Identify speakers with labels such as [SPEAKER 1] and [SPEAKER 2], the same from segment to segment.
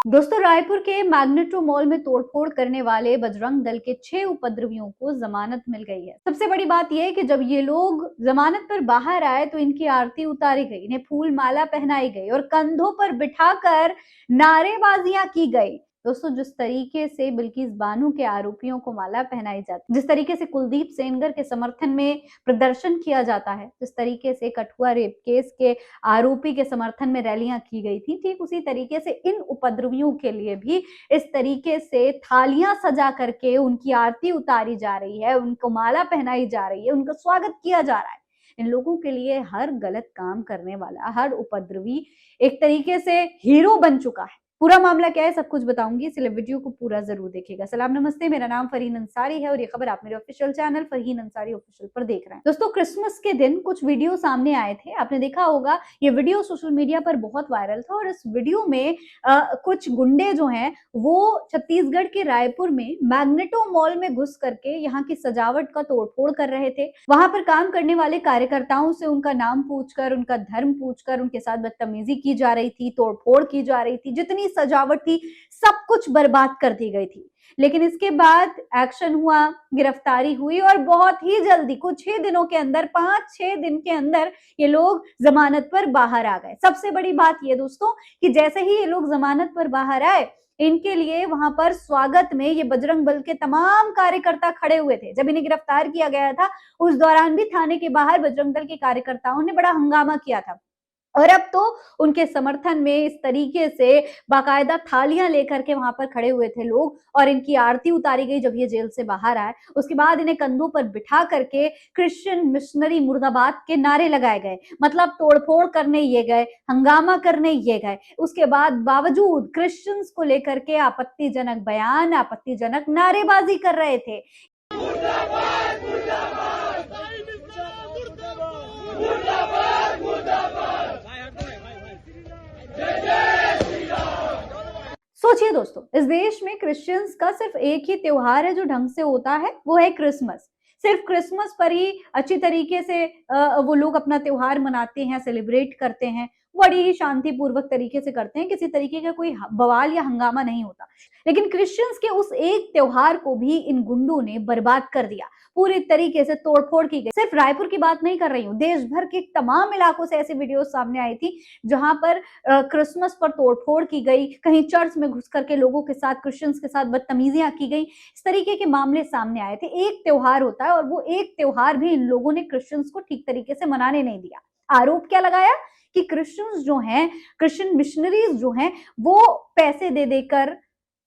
[SPEAKER 1] दोस्तों, रायपुर के magneto mall में तोड़फोड़ करने वाले बजरंग दल के 6 उपद्रवियों को जमानत मिल गई है। सबसे बड़ी बात यह है कि जब ये लोग जमानत पर बाहर आए तो इनकी आरती उतारी गई, इन्हें फूल माला पहनाई गई और कंधों पर बिठाकर नारेबाजियां की गई। दोस्तों, जिस तरीके से बिल्किस बानो के आरोपियों को माला पहनाई जाती, जिस तरीके से कुलदीप सेंगर के समर्थन में प्रदर्शन किया जाता है, जिस तरीके से कठुआ रेप केस के आरोपी के समर्थन में रैलियां की गई थी, ठीक उसी तरीके से इन उपद्रवियों के लिए भी इस तरीके से थालियां सजा करके उनकी आरती उतारी जा रही है, उनको माला पहनाई जा रही है, उनका स्वागत किया जा रहा है। इन लोगों के लिए हर गलत काम करने वाला हर उपद्रवी एक तरीके से हीरो बन चुका है। पूरा मामला क्या है सब कुछ बताऊंगी, इसलिए वीडियो को पूरा जरूर देखिएगा। सलाम नमस्ते, मेरा नाम फरहीन अंसारी है और ये खबर आप मेरे official channel Farheen Ansari official पर देख रहे हैं। दोस्तों, क्रिसमस के दिन कुछ वीडियो सामने आए थे, आपने देखा होगा। ये वीडियो सोशल मीडिया पर बहुत वायरल था और इस वीडियो में कुछ गुंडे जो हैं वो छत्तीसगढ़ के रायपुर में मैग्नेटो मॉल में घुस करके यहाँ की सजावट का तोड़फोड़ कर रहे थे। वहां पर काम करने वाले कार्यकर्ताओं से उनका नाम पूछकर, उनका धर्म पूछकर उनके साथ बदतमीजी की जा रही थी, तोड़फोड़ की जा रही थी, जितनी सजावट थी सब कुछ बर्बाद कर दी गई थी। लेकिन इसके बाद एक्शन हुआ, गिरफ्तारी हुई और बहुत ही जल्दी कुछ ही दिनों के अंदर 5-6 दिन के अंदर ये लोग जमानत पर बाहर आ गए। सबसे बड़ी बात ये दोस्तों कि जैसे ही ये लोग जमानत पर बाहर आए, इनके लिए वहां पर स्वागत में ये बजरंग दल के तमाम कार्यकर्ता खड़े हुए थे। जब इन्हें गिरफ्तार किया गया था उस दौरान भी थाने के बाहर बजरंग दल के कार्यकर्ताओं ने बड़ा हंगामा किया था और अब तो उनके समर्थन में इस तरीके से बाकायदा थालियां लेकर के वहां पर खड़े हुए थे लोग और इनकी आरती उतारी गई। जब ये जेल से बाहर आए उसके बाद इन्हें कंधों पर बिठा करके क्रिश्चियन मिशनरी मुर्दाबाद के नारे लगाए गए, मतलब तोड़फोड़ करने ये गए, हंगामा करने ये गए। उसके बाद बावजूद क्रिश्चियंस को लेकर के आपत्तिजनक बयान, आपत्तिजनक नारेबाजी कर रहे थे। मुर्दाबाद, मुर्दाबाद, मुर्दाबाद, मुर्दाबाद। सोचिए दोस्तों, इस देश में क्रिश्चियंस का सिर्फ एक ही त्योहार है जो ढंग से होता है, वो है क्रिसमस। सिर्फ क्रिसमस पर ही अच्छी तरीके से वो लोग अपना त्योहार मनाते हैं, सेलिब्रेट करते हैं, बड़ी ही शांतिपूर्वक तरीके से करते हैं, किसी तरीके का कोई बवाल या हंगामा नहीं होता। लेकिन क्रिश्चियंस के उस एक त्योहार को भी इन गुंडों ने बर्बाद कर दिया, पूरी तरीके से तोड़फोड़ की गई। सिर्फ रायपुर की बात नहीं कर रही हूँ, देश भर के तमाम इलाकों से ऐसी वीडियो सामने आई थी जहां पर क्रिसमस पर तोड़फोड़ की गई, कहीं चर्च में घुस करके लोगों के साथ, क्रिश्चियंस के साथ बदतमीजियां की गई। इस तरीके के मामले सामने आए थे। एक त्योहार होता है और वो एक त्योहार भी इन लोगों ने क्रिश्चियंस को ठीक तरीके से मनाने नहीं दिया। आरोप क्या लगाया कि क्रिश्चियंस जो हैं, क्रिश्चियन मिशनरीज जो हैं, वो पैसे दे देकर,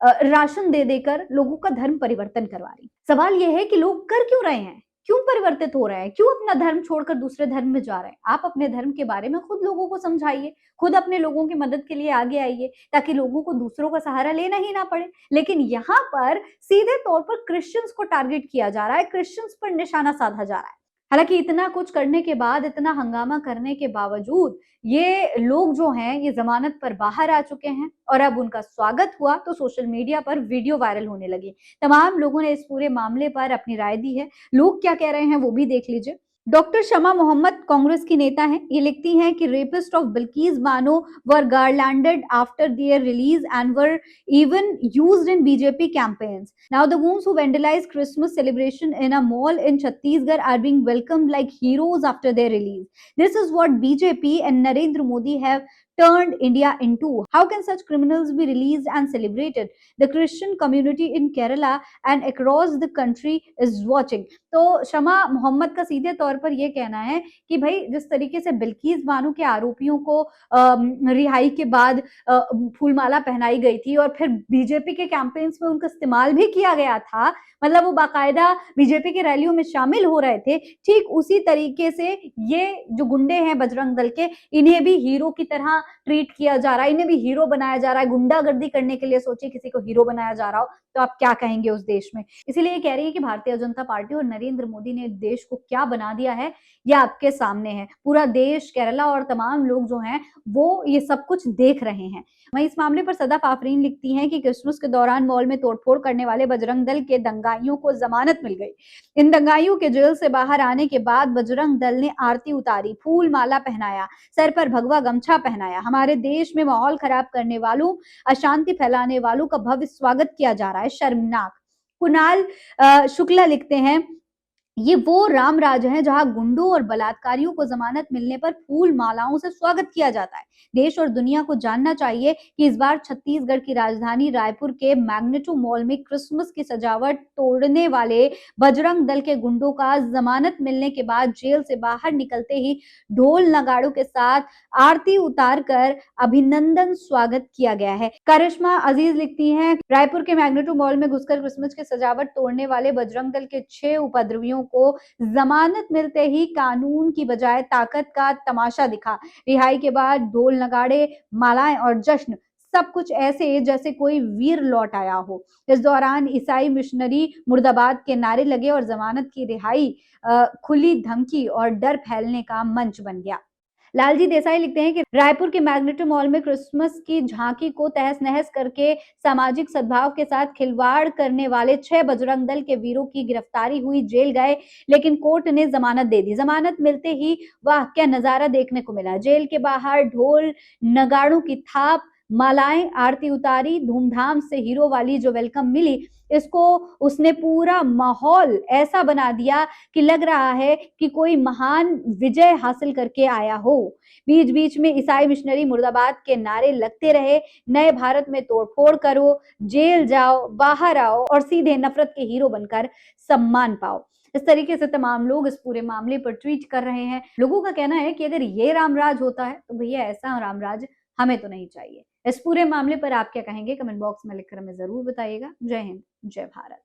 [SPEAKER 1] राशन दे देकर लोगों का धर्म परिवर्तन करवा रही। सवाल यह है कि लोग कर क्यों रहे हैं, क्यों परिवर्तित हो रहे हैं, क्यों अपना धर्म छोड़कर दूसरे धर्म में जा रहे हैं? आप अपने धर्म के बारे में खुद लोगों को समझाइए, खुद अपने लोगों की मदद के लिए आगे आइए, ताकि लोगों को दूसरों का सहारा लेना ही ना पड़े। लेकिन यहाँ पर सीधे तौर पर क्रिश्चियंस को टारगेट किया जा रहा है, क्रिश्चियंस पर निशाना साधा जा रहा है। हालांकि इतना कुछ करने के बाद, इतना हंगामा करने के बावजूद ये लोग जो हैं ये जमानत पर बाहर आ चुके हैं और अब उनका स्वागत हुआ तो सोशल मीडिया पर वीडियो वायरल होने लगी। तमाम लोगों ने इस पूरे मामले पर अपनी राय दी है। लोग क्या कह रहे हैं वो भी देख लीजिए। डॉक्टर शमा मोहम्मद कांग्रेस की नेता हैं, ये लिखती हैं कि rapist of Bilkis Bano were garlanded after their release and were even used in BJP campaigns. Now the goons who vandalized Christmas celebration in a mall in Chhattisgarh are being welcomed like heroes after their release. This is what BJP and Narendra Modi have turned India into. How can such criminals be released and celebrated? The Christian community in Kerala and across the country is watching. तो शमा मोहम्मद का सीधे तौर पर यह कहना है कि भाई जिस तरीके से बिल्किस बानो के आरोपियों को रिहाई के बाद फूलमाला पहनाई गई थी और फिर बीजेपी के कैंपेन्स में उनका इस्तेमाल भी किया गया था, मतलब वो बाकायदा बीजेपी की रैलियों में शामिल हो रहे थे, ठीक उसी तरीके से ये जो गुंडे हैं बजरंग दल के, इन्हें भी हीरो की तरह ट्रीट किया जा रहा है, इन्हें भी हीरो बनाया जा रहा है। गुंडागर्दी करने के लिए सोचिए किसी को हीरो बनाया जा रहा हो तो आप क्या कहेंगे उस देश में। इसीलिए ये कह रही है कि भारतीय जनता पार्टी और नरेंद्र मोदी ने देश को क्या बना दिया है ये आपके सामने है। पूरा देश, केरला और तमाम लोग जो हैं वो ये सब कुछ देख रहे हैं वहीं इस मामले पर सदाफ आफरीन लिखती हैं कि क्रिसमस के दौरान मॉल में तोड़फोड़ करने वाले बजरंग दल के दंगाइयों को जमानत मिल गई। इन दंगाइयों के जेल से बाहर आने के बाद बजरंग दल ने आरती उतारी, फूल माला पहनाया, सर पर भगवा गमछा पहनाया। हमारे देश में माहौल खराब करने वालों, अशांति फैलाने वालों का भव्य स्वागत किया जा रहा है, शर्मनाक। कुणाल शुक्ला लिखते हैं, ये वो राम राज है जहां गुंडों और बलात्कारियों को जमानत मिलने पर फूल मालाओं से स्वागत किया जाता है। देश और दुनिया को जानना चाहिए कि इस बार छत्तीसगढ़ की राजधानी रायपुर के मैग्नेटो मॉल में क्रिसमस की सजावट तोड़ने वाले बजरंग दल के गुंडों का जमानत मिलने के बाद जेल से बाहर निकलते ही ढोल नगाड़ों के साथ आरती उतार कर अभिनंदन स्वागत किया गया है। करिश्मा अजीज लिखती हैं, रायपुर के मैग्नेटो मॉल में घुसकर क्रिसमस की सजावट तोड़ने वाले बजरंग दल के 6 उपद्रवियों को जमानत मिलते ही कानून की बजाय ताकत का तमाशा दिखा। रिहाई के बाद ढोल नगाड़े, मालाएं और जश्न, सब कुछ ऐसे जैसे कोई वीर लौट आया हो। इस दौरान ईसाई मिशनरी मुर्दाबाद के नारे लगे और जमानत की रिहाई खुली धमकी और डर फैलने का मंच बन गया। लालजी देसाई लिखते हैं कि रायपुर के मैग्नेटो मॉल में क्रिसमस की झांकी को तहस नहस करके सामाजिक सद्भाव के साथ खिलवाड़ करने वाले 6 बजरंग दल के वीरों की गिरफ्तारी हुई, जेल गए, लेकिन कोर्ट ने जमानत दे दी। जमानत मिलते ही वाह क्या नजारा देखने को मिला। जेल के बाहर ढोल नगाड़ों की थाप, मालाएं, आरती उतारी, धूमधाम से हीरो वाली जो वेलकम मिली, इसको उसने पूरा माहौल ऐसा बना दिया कि लग रहा है कि कोई महान विजय हासिल करके आया हो। बीच बीच में ईसाई मिशनरी मुर्दाबाद के नारे लगते रहे, नए भारत में तोड़फोड़ करो, जेल जाओ, बाहर आओ और सीधे नफरत के हीरो बनकर सम्मान पाओ। इस तरीके से तमाम लोग इस पूरे मामले पर ट्वीट कर रहे हैं। लोगों का कहना है कि अगर ये रामराज होता है तो भैया ऐसा रामराज हमें तो नहीं चाहिए। इस पूरे मामले पर आप क्या कहेंगे? कमेंट बॉक्स में लिखकर हमें जरूर बताइएगा। जय हिंद, जय भारत।